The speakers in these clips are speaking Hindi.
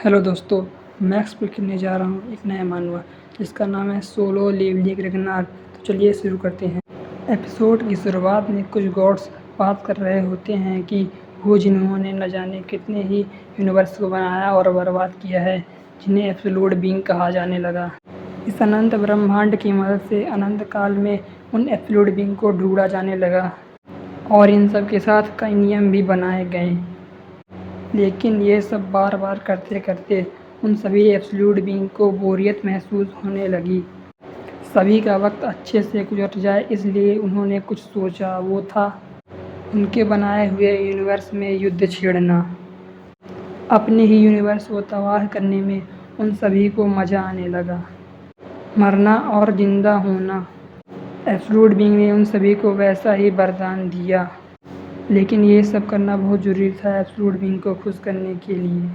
हेलो दोस्तों, मैं एक्सप्लेन करने जा रहा हूँ एक नया मानवा जिसका नाम है सोलो लेवलिंग रेगनार। तो चलिए शुरू करते हैं। एपिसोड की शुरुआत में कुछ गॉड्स बात कर रहे होते हैं कि वो जिन्होंने न जाने कितने ही यूनिवर्स को बनाया और बर्बाद किया है, जिन्हें एब्सोल्यूट बीइंग कहा जाने लगा। इस अनंत ब्रह्मांड की मदद से अनंत काल में उन एब्सोल्यूट बीइंग को ढूंढा जाने लगा और इन सब के साथ कई नियम भी बनाए गए। लेकिन ये सब बार बार करते करते उन सभी एब्सोल्यूट बीइंग को बोरियत महसूस होने लगी। सभी का वक्त अच्छे से गुजर जाए इसलिए उन्होंने कुछ सोचा, वो था उनके बनाए हुए यूनिवर्स में युद्ध छेड़ना। अपने ही यूनिवर्स को तबाह करने में उन सभी को मज़ा आने लगा, मरना और जिंदा होना। एब्सोल्यूट बीइंग ने उन सभी को वैसा ही वरदान दिया, लेकिन ये सब करना बहुत ज़रूरी था एब्सोल्यूट बीइंग को खुश करने के लिए।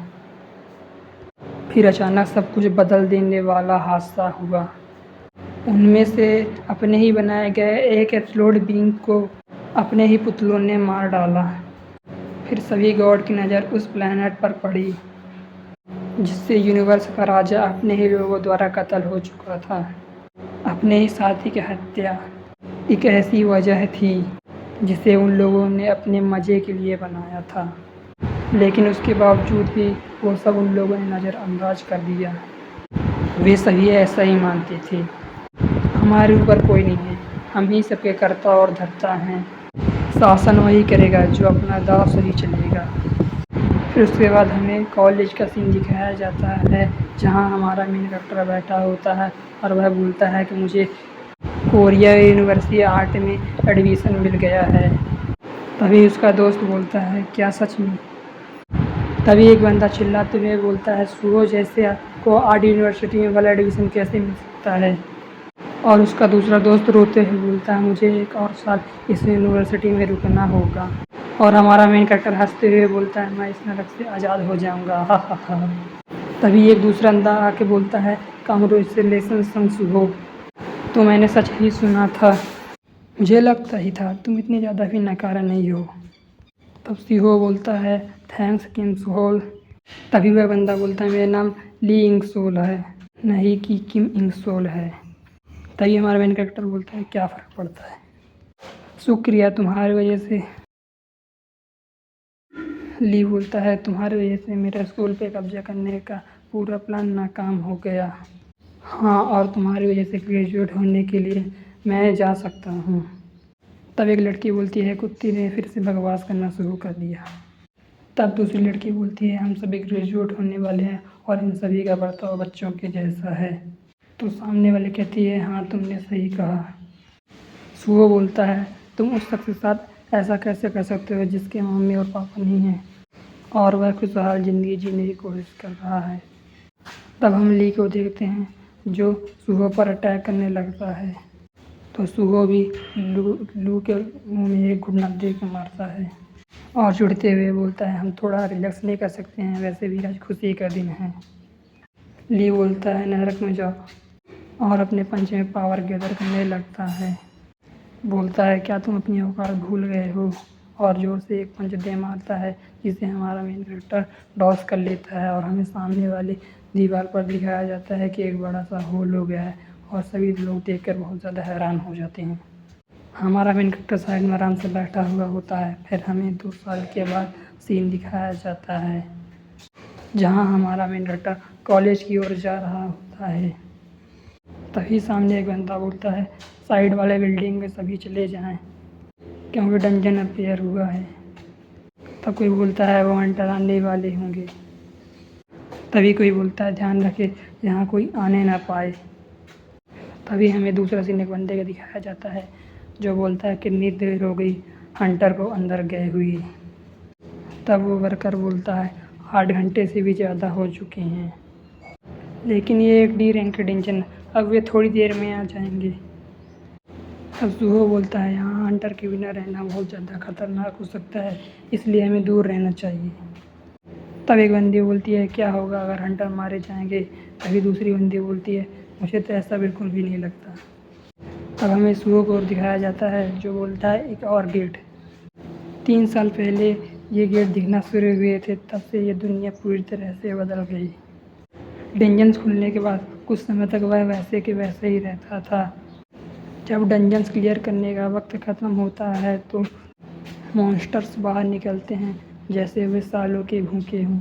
फिर अचानक सब कुछ बदल देने वाला हादसा हुआ। उनमें से अपने ही बनाए गए एक एब्सोल्यूट बीइंग को अपने ही पुतलों ने मार डाला। फिर सभी गॉड की नज़र उस प्लैनेट पर पड़ी जिससे यूनिवर्स का राजा अपने ही लोगों द्वारा कत्ल हो चुका था। अपने ही साथी की हत्या एक ऐसी वजह थी जिसे उन लोगों ने अपने मज़े के लिए बनाया था, लेकिन उसके बावजूद भी वो सब उन लोगों ने नज़रअंदाज कर दिया। वे सभी ऐसा ही मानते थे, हमारे ऊपर कोई नहीं है, हम ही सबके कर्ता और धर्ता हैं, शासन वही करेगा जो अपना दाव सही चलेगा। फिर उसके बाद हमें कॉलेज का सीन दिखाया जाता है जहाँ हमारा मेन कैरेक्टर बैठा होता है और वह बोलता है कि मुझे कोरिया यूनिवर्सिटी आर्ट में एडमिशन मिल गया है। तभी उसका दोस्त बोलता है, क्या सच में? तभी एक बंदा चिल्लाते हुए बोलता है, सुहो जैसे आपको आर्ट यूनिवर्सिटी में वाला एडमिशन कैसे मिल सकता है? और उसका दूसरा दोस्त रोते हुए बोलता है, मुझे एक और साल इस यूनिवर्सिटी में रुकना होगा। और हमारा मेन कैरेक्टर हंसते हुए बोलता है, मैं इस नरक से आज़ाद हो जाऊंगा, हा हा हा। तभी एक दूसरा बंदा आके बोलता है, कांग्रेचुलेशन सुहो, तो मैंने सच ही सुना था, मुझे लगता ही था तुम इतने ज़्यादा भी नकारा नहीं हो। तब सीहो बोलता है, थैंक्स किम सोल। तभी वह बंदा बोलता है, मेरा नाम ली इंग सोल है, नहीं कि किम इंग सोल है। तभी हमारा मेन कैरेक्टर बोलता है, क्या फ़र्क पड़ता है, शुक्रिया तुम्हारी वजह से। ली बोलता है, तुम्हारी वजह से मेरा स्कूल पे कब्जा करने का पूरा प्लान नाकाम हो गया। हाँ, और तुम्हारी वजह से ग्रेजुएट होने के लिए मैं जा सकता हूँ। तब एक लड़की बोलती है, कुत्ती ने फिर से बकवास करना शुरू कर दिया। तब दूसरी लड़की बोलती है, हम सभी ग्रेजुएट होने वाले हैं और इन सभी का बर्ताव बच्चों के जैसा है। तो सामने वाले कहती है, हाँ तुमने सही कहा। सुहो बोलता है, तुम उस शख्स के साथ ऐसा कैसे कर सकते हो जिसके मम्मी और पापा नहीं हैं और वह खुशहाल ज़िंदगी जीने की कोशिश कर रहा है। तब हम ली को देखते हैं जो सुहो पर अटैक करने लगता है, तो सुहो भी लू के मुंह में एक घुटना दे के मारता है और चिढ़ते हुए बोलता है, हम थोड़ा रिलैक्स नहीं कर सकते हैं, वैसे भी आज खुशी का दिन है। ली बोलता है, नरक में जाओ और अपने पंच में पावर गैदर करने लगता है। बोलता है, क्या तुम अपनी औकात भूल गए हो? और ज़ोर से एक पंच दे मारता है जिसे हमारा मेन कैरेक्टर डॉस कर लेता है और हमें सामने वाली दीवार पर दिखाया जाता है कि एक बड़ा सा होल हो गया है और सभी लोग देखकर बहुत ज़्यादा हैरान हो जाते हैं। हमारा मेन कैरेक्टर साइड में आराम से बैठा हुआ होता है। फिर हमें 2 साल के बाद सीन दिखाया जाता है जहाँ हमारा मेन कैरेक्टर कॉलेज की ओर जा रहा होता है। तभी सामने एक बंदा बोलता है, साइड वाले बिल्डिंग में सभी चले जाएं क्योंकि डंजन अपेयर हुआ है। तब कोई बोलता है, वो हंटर आने वाले होंगे। तभी कोई बोलता है, ध्यान रखे यहाँ कोई आने ना पाए। तभी हमें दूसरा सीन एक बंदे का दिखाया जाता है जो बोलता है, कितनी देर हो गई हंटर को अंदर गए हुए। तब वो वर्कर बोलता है, 8 घंटे से भी ज़्यादा हो चुके हैं, लेकिन ये एक डी रैंक डंजन, अब वे थोड़ी देर में आ जाएंगे। अब सुहो बोलता है, यहाँ हंटर के बिना रहना बहुत ज़्यादा खतरनाक हो सकता है, इसलिए हमें दूर रहना चाहिए। तब एक बंदी बोलती है, क्या होगा अगर हंटर मारे जाएंगे? तभी दूसरी बंदी बोलती है, मुझे तो ऐसा बिल्कुल भी नहीं लगता। तब हमें सुहो को दिखाया जाता है जो बोलता है, एक और गेट। 3 साल पहले ये गेट दिखना शुरू हुए थे तब से ये दुनिया पूरी तरह से बदल गई। डंजन्स खुलने के बाद कुछ समय तक वह वैसे के वैसे ही रहता था। जब डंजन्स क्लियर करने का वक्त ख़त्म होता है तो मॉन्स्टर्स बाहर निकलते हैं जैसे वे सालों के भूखे हों।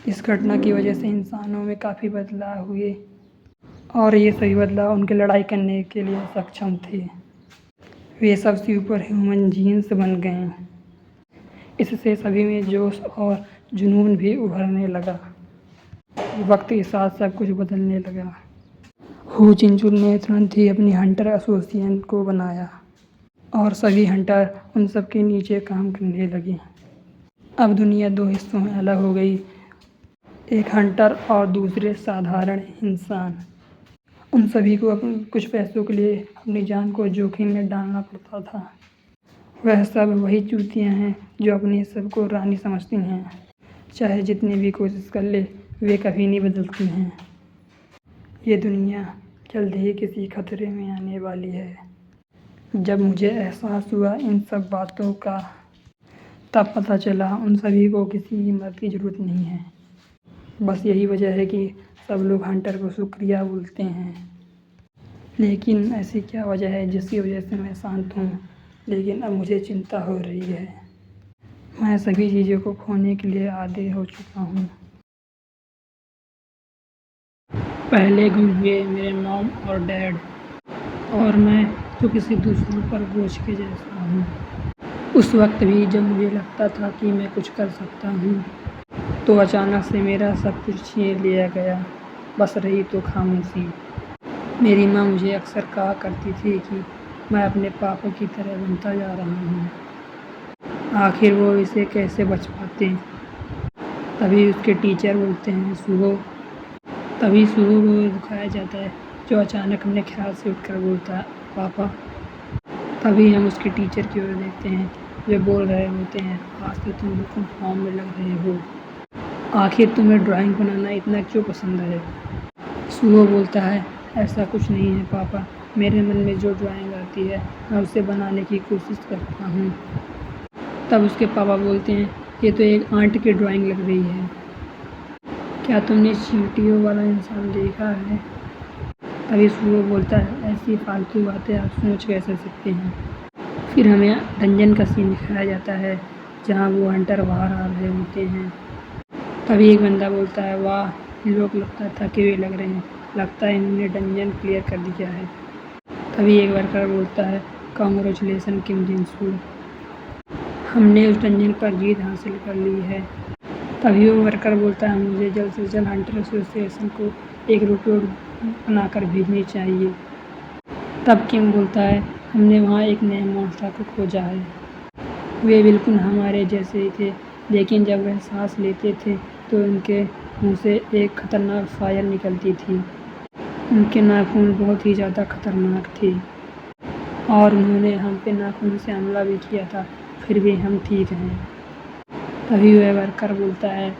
इस घटना की वजह से इंसानों में काफ़ी बदलाव हुए और ये सभी बदलाव उनके लड़ाई करने के लिए सक्षम थे। वे सब सुपर ह्यूमन जीन्स बन गए। इससे सभी में जोश और जुनून भी उभरने लगा। वक्त के साथ सब कुछ बदलने लगा। हू चिनचुन ने तुरंत ही अपनी हंटर एसोसिएशन को बनाया और सभी हंटर उन सब के नीचे काम करने लगे। अब दुनिया दो हिस्सों में अलग हो गई, एक हंटर और दूसरे साधारण इंसान। उन सभी को कुछ पैसों के लिए अपनी जान को जोखिम में डालना पड़ता था। वह सब वही चूतियाँ हैं जो अपने सब को रानी समझती हैं। चाहे जितनी भी कोशिश कर ले वे कभी नहीं बदलती हैं। ये दुनिया जल्द ही किसी खतरे में आने वाली है। जब मुझे एहसास हुआ इन सब बातों का तब पता चला उन सभी को किसी की मदद की ज़रूरत नहीं है। बस यही वजह है कि सब लोग हंटर को शुक्रिया बोलते हैं। लेकिन ऐसी क्या वजह है जिसकी वजह से मैं शांत हूँ? लेकिन अब मुझे चिंता हो रही है। मैं सभी चीज़ों को खोने के लिए आदी हो चुका हूँ। पहले गुम हुए मेरे मॉम और डैड और मैं तो किसी दूसरों पर बोझ के जैसा हूँ। उस वक्त भी जब मुझे लगता था कि मैं कुछ कर सकता हूँ तो अचानक से मेरा सब कुछ छीन लिया गया। बस रही तो खामोशी। मेरी माँ मुझे अक्सर कहा करती थी कि मैं अपने पापा की तरह बनता जा रहा हूँ। आखिर वो इसे कैसे बच पाते। तभी उसके टीचर बोलते हैं तभी सुहो को दिखाया जाता है जो अचानक अपने ख्याल से उठकर बोलता है पापा। तभी हम उसके टीचर की ओर देखते हैं जो बोल रहे होते हैं आज तो तुम बिल्कुल फॉर्म में लग रहे हो। आखिर तुम्हें ड्राइंग बनाना इतना क्यों पसंद है? सुहो बोलता है ऐसा कुछ नहीं है पापा, मेरे मन में जो ड्राइंग आती है मैं उसे बनाने की कोशिश करता हूँ। तब उसके पापा बोलते हैं ये तो एक आंट की ड्राइंग लग रही है। क्या तुमने चींटियों वाला इंसान देखा है? तभी सुहो बोलता है ऐसी फालतू बातें आप सोच कैसे सकते हैं। फिर हमें डंजन का सीन दिखाया जाता है जहाँ वो हंटर बाहर आ रहे होते हैं। तभी एक बंदा बोलता है वाह लोग लगता था कि वे लग रहे हैं, लगता है इन्होंने डंजन क्लियर कर दिया है। तभी एक वर्कर बोलता है कांग्रेचुलेसन किम जिनसू, हमने उस डंजन पर जीत हासिल कर ली है। तभी वो वर्कर बोलता है मुझे जल्द से जल्द हंटर एसोसिएशन को एक रिपोर्ट बनाकर भेजनी चाहिए। तब किम बोलता है हमने वहाँ एक नए मॉन्स्टर को खोजा है। वे बिल्कुल हमारे जैसे ही थे लेकिन जब वह सांस लेते थे तो उनके मुंह से एक खतरनाक फायर निकलती थी। उनके नाखून बहुत ही ज़्यादा खतरनाक थे और उन्होंने हम पे नाखून से हमला भी किया था, फिर भी हम ठीक हैं। तभी वह वर्कर बोलता है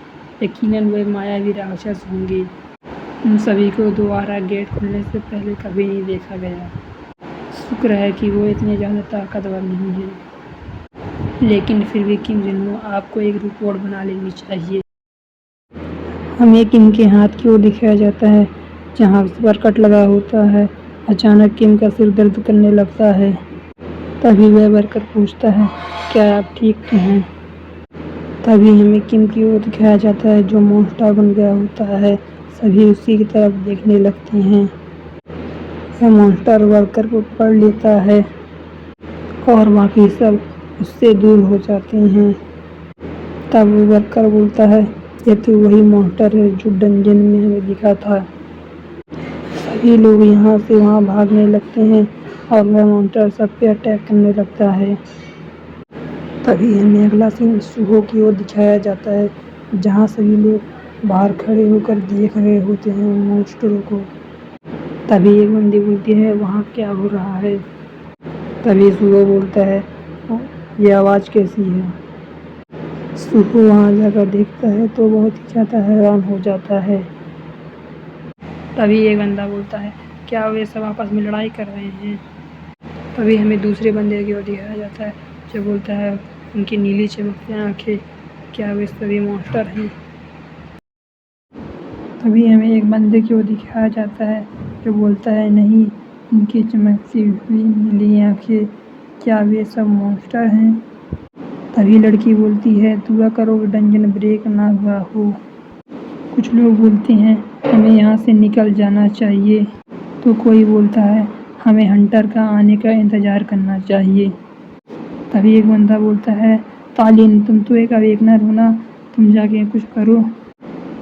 यकीनन वे मायावी राक्षस होंगे। उन सभी को दोबारा गेट खुलने से पहले कभी नहीं देखा गया। शुक्र है कि वो इतने ज़्यादा ताकतवर नहीं है। लेकिन फिर भी किम जिनहो आपको एक रिपोर्ट बना लेनी चाहिए। हमें किम के हाथ की ओर दिखाया जाता है जहाँ उस पर कट लगा होता है। अचानक किम का सिर दर्द करने लगता है। तभी वह वर्कर पूछता है क्या आप ठीक हैं? तभी हमें किम की ओर दिखाया जाता है जो मॉन्स्टर बन गया होता है। सभी उसी की तरफ देखने लगते हैं। वह मॉन्स्टर वर्कर को पकड़ लेता है और बाकी सब उससे दूर हो जाते हैं। तब वो वर्कर बोलता है ये तो वही मॉन्स्टर है जो डंजन में हमें दिखा था। सभी लोग यहाँ से वहाँ भागने लगते हैं और वह मॉन्स्टर सब पे अटैक करने लगता है। तभी हमें अगला सीन सुहो की ओर दिखाया जाता है जहाँ सभी लोग बाहर खड़े होकर देख रहे होते हैं मॉन्स्टरों को। तभी एक बंदी बोलती है वहाँ क्या हो रहा है? तभी सुहो बोलता है ये आवाज़ कैसी है? सुहो वहाँ जाकर देखता है तो बहुत ही ज़्यादा हैरान हो जाता है। तभी एक बंदा बोलता है क्या वे सब आपस में लड़ाई कर रहे हैं? तभी हमें दूसरे बंदे की ओर दिखाया जाता है जो बोलता है उनकी नीली चमकती आंखें, क्या वे सभी मॉन्स्टर हैं? तभी हमें एक बंदे को दिखाया जाता है जो बोलता है, नहीं, उनकी चमकती हुई नीली आंखें, क्या वे सब मॉन्स्टर हैं? तभी लड़की बोलती है, दुआ करो डंजन ब्रेक ना हुआ हो। कुछ लोग बोलते हैं, हमें यहाँ से निकल जाना चाहिए, तो कोई बोलता है, हमें हंटर का आने का इंतज़ार करना चाहिए। तभी एक बंदा बोलता है, तालिन, तुम तो एक अवेकनर हो ना, तुम जाके कुछ करो।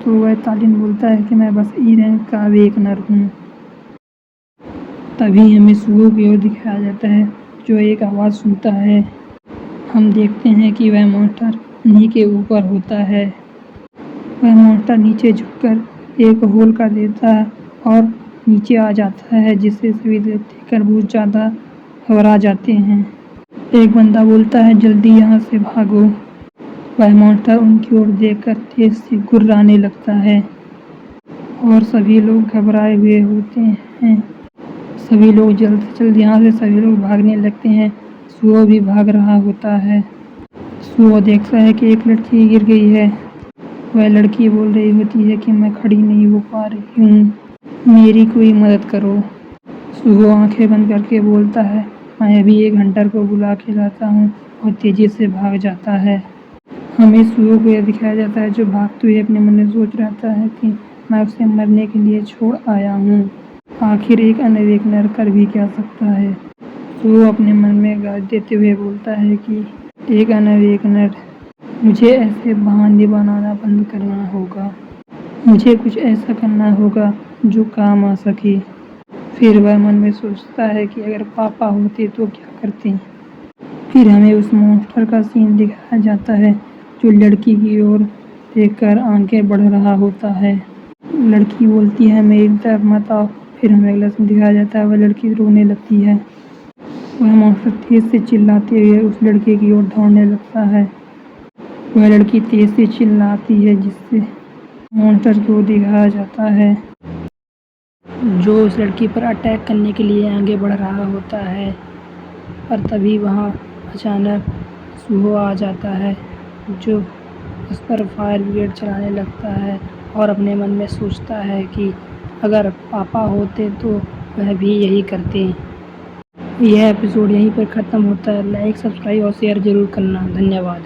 तो वह तालिन बोलता है कि मैं बस ई रैंक का अवेकनर हूँ। तभी हमें सुगो की ओर दिखाया जाता है जो एक आवाज़ सुनता है। हम देखते हैं कि वह मॉन्स्टर उन्हीं के ऊपर होता है। वह मॉन्स्टर नीचे झुककर एक होल कर देता है और नीचे आ जाता है, जिससे सभी देखकर बहुत ज़्यादा घबरा जाते हैं। एक बंदा बोलता है, जल्दी यहाँ से भागो। वह मॉन्स्टर उनकी ओर देखकर तेज से गुर्राने लगता है और सभी लोग घबराए हुए होते हैं। सभी लोग जल्द से जल्द यहाँ से सभी लोग भागने लगते हैं। सुओ भी भाग रहा होता है। सुओ देखता है कि एक लड़की गिर गई है। वह लड़की बोल रही होती है कि मैं खड़ी नहीं हो पा रही हूँ, मेरी कोई मदद करो। सुओ आंखें बंद करके बोलता है, मैं अभी एक हंटर को बुला के लाता हूँ, और तेजी से भाग जाता है। हमें सुओ को यह दिखाया जाता है जो भागते हुए अपने मन में सोच रहता है कि मैं उसे मरने के लिए छोड़ आया हूँ, आखिर एक अनवेकनर कर भी क्या सकता है। सुओ अपने मन में गाज देते हुए बोलता है कि एक अनवेकनर, मुझे ऐसे बहाने बनाना बंद करना होगा, मुझे कुछ ऐसा करना होगा जो काम आ सके। फिर वह मन में सोचता है कि अगर पापा होते तो क्या करते। फिर हमें उस मॉन्स्टर का सीन दिखाया जाता है जो लड़की की ओर देखकर आगे बढ़ रहा होता है। लड़की बोलती है, मेरी तरफ मत आओ। फिर हमें अगला सीन दिखाया जाता है, वह लड़की रोने लगती है। वह मॉन्स्टर तेज से चिल्लाते हुए उस लड़के की ओर दौड़ने लगता है। वह लड़की तेज से चिल्लाती है, जिससे मॉन्स्टर को दिखाया जाता है जो उस लड़की पर अटैक करने के लिए आगे बढ़ रहा होता है। पर तभी वहाँ अचानक सुहो आ जाता है जो उस पर फायर ब्रिगेड चलाने लगता है और अपने मन में सोचता है कि अगर पापा होते तो वह भी यही करते। यह एपिसोड यहीं पर ख़त्म होता है। लाइक, सब्सक्राइब और शेयर ज़रूर करना। धन्यवाद।